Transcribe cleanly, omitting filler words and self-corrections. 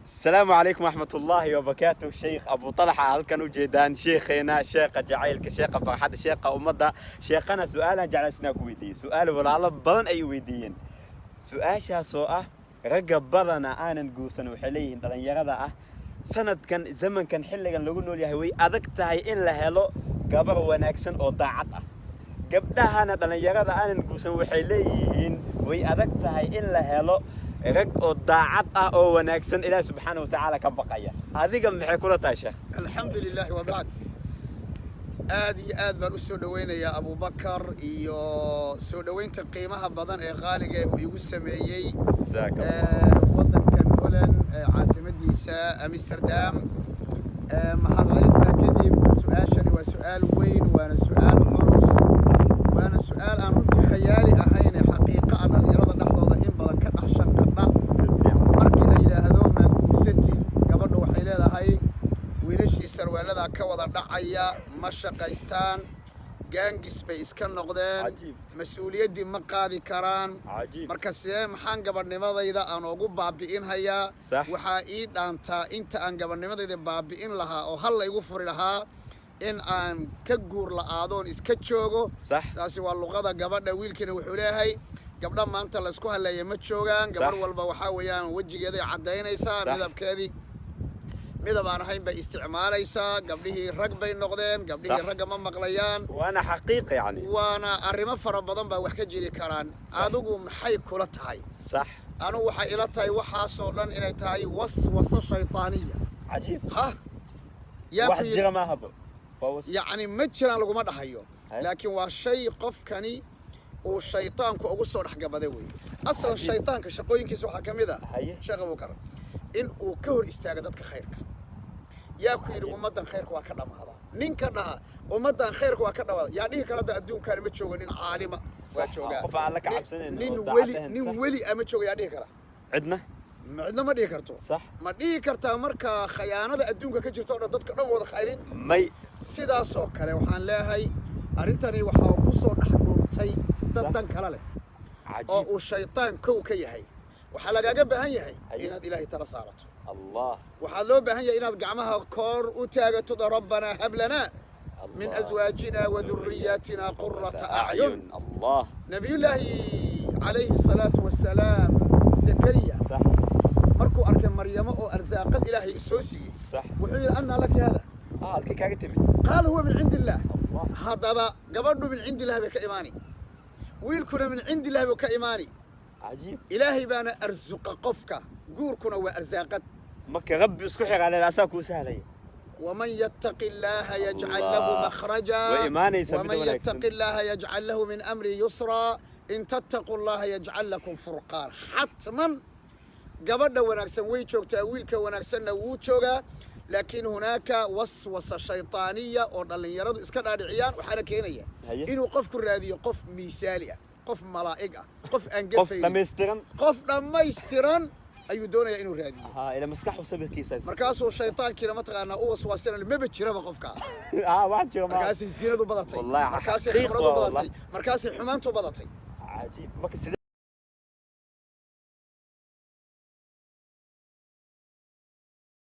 السلام عليكم ورحمة الله وبركاته. الشيخ أبو طلحة هل كانوا جيدان شيخنا شيخ جعيل كشيخ فرحات شيخ أمضى شيخنا سؤالا جلسنا كويدي سؤال ولا الله بدن أي ويدين سؤال شاسوء رجب بدنا أنا نقوسن وحليين دلنا يرضى سند كان زمن كان حلقا لقول له يهوي أذكتها إن لهلو قبر ونكسن أو ضاعته قبلها أنا دلنا يرضى أنا نقوسن وحليين وي أذكتها إن لهلو رق الضاعت أو ونكسن إلى سبحانه وتعالى كبقية هذه قم حكولتها يا شيخ. الحمد لله وبعد آد بان سودوين يا أبو بكر يو سودوين تقيمها بدن غالية ويقول سميي وطن كان هولن عاصمة ديسا أمستردام محط عليتها كذب سؤال شري وسؤال وين وأنا سؤال عروس وأنا سؤال أنا رنت خيالي أهين حقيقة أنا الإرادة نحضر إن بدن كان أحسن قرنا مركنا إلى هذول ما نقول قبل وحيل هاي wiilashii sarwaalada ka wada dhacaya ma shaqaystaan gaangis bay iska noqdeen mas'uuliyadii ma qaadi karaan marka sidee maxaan gabadhnimadayda aan ugu baabi'in hayaa waxa ii dhaantaa inta aan gabadhnimadayda baabi'in lahaa oo hal la igu furi lahaa in aan ka guur la'aadoon iska joogo taasi waa luqada gabadha wiilkina wuxuu leeyahay gabdha maanta la isku haleeyay ma joogaan gabadh walba waxa weeyaan wajigeeda ay cadeynaysaa midabkeedii midab aan ahayn bay isticmaalaysaa gabdhihii rag bay noqdeen gabdhihii ragga ma maqlayaan waana xaqiiqo yani waana arrimo fara badan baa wax ka jiri karaan adigu maxay kula tahay sax anu waxa ila tahay waxaasoo dhan inay tahay waswasa shaytaaniya cajiib ha yaa ku jira ma habo yani ma jiraan laguma dhahayo laakiin waa shay qofkani uu shaytaanku ugu soo dhaxgabaday weeye aslan shaytaanka shaqooyinkiisa waxaa ka mid ah sheekh Abu Bakar in uu ka hor istaago dadka khayrka yaa ku yiri ummadan khayrka waa ka dhamaada ninka dhaha ummadan khayrka waa ka dhamaada yaa dhihi kala adduunka ma joogo nin caalima waa jooga qof aan la ka cabsanin nin weli ama joogo yaa dhihi kara cidna ma dhihi karto ma dhihi kartaa marka khiyaanada adduunka ka jirto oo dadka dhan wada khayrin may sidaas oo kale waxaan leeyahay arintani waxa uu ku soo dhaxdhuuntay dad kala leh oo uu shaytaan kow ka yahay waxaa lagaaga baahan yahay inaad ilaahay tala saarato allah waxaa loo baahan yahay inaad gacmaha koor u taagato rabbana hab lana min azwaajina wa dhurriyyatina qurrata a'yun allah nabiyullaahi alayhi salaatu wassalaam zakariya markuu arkay maryamo oo arsaaqad ilaahay soo siiyey wuxuu yiri anna laki hada halkii kaaga timid qaal huwa min indillah hadaba gabadhu min indillah bay ka imaani wiilkuna min indillah bay ka imaani عجيب إلهي بانا أرزق قفك جوركنا وأرزاقت مك ربي اسكحي على الأساك وسهلي ومن يتق الله يجعل له مخرجا ومن يتق الله يجعل له من أمره يسرا إن تتقوا الله يجعل لكم فرقان حتما قبلنا ونكسن ويتشوك تأويلك ونكسن ووتشوكا لكن هناك وسوسة شيطانية أو اللي يرد إسكان عيان وحركينية إنه قف كرادي قف مثالية قف ملائكة قف أنجفين قف دميستران أيو دونا إنه رادي إلى مسكح وسبب كيساس مركاسو الشيطان كنا متغنى أوس واسنا اللي ما بتشرب قفك واحد شو مركاسي الزينة بدتي والله مركاسي حمرته بدتي مركاسي حمامته بدتي عجيب